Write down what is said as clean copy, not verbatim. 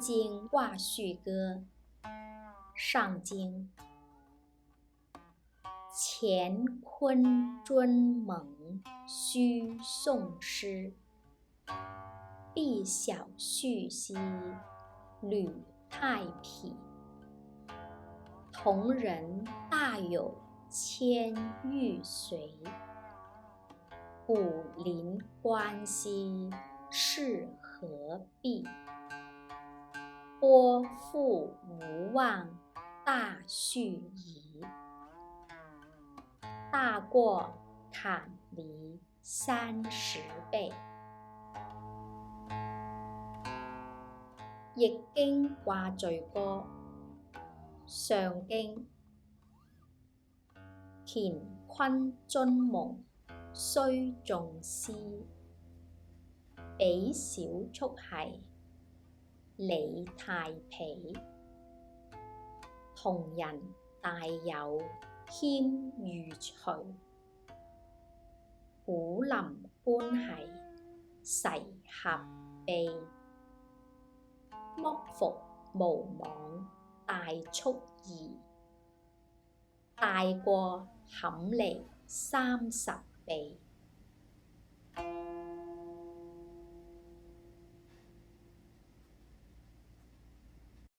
經掛序歌》上經：乾坤尊蒙須誦師，必小序兮履太否。同人大有千餘歲，古靈觀兮是何必？撥復無忘大序疑，大過坎離30倍。易經掛序歌上經：乾坤尊蒙須誦師，彼小畜兮履太否。同人大有謙餘歲，古靈觀兮實何必？莫復無忘大畜疑，大過坎離30倍。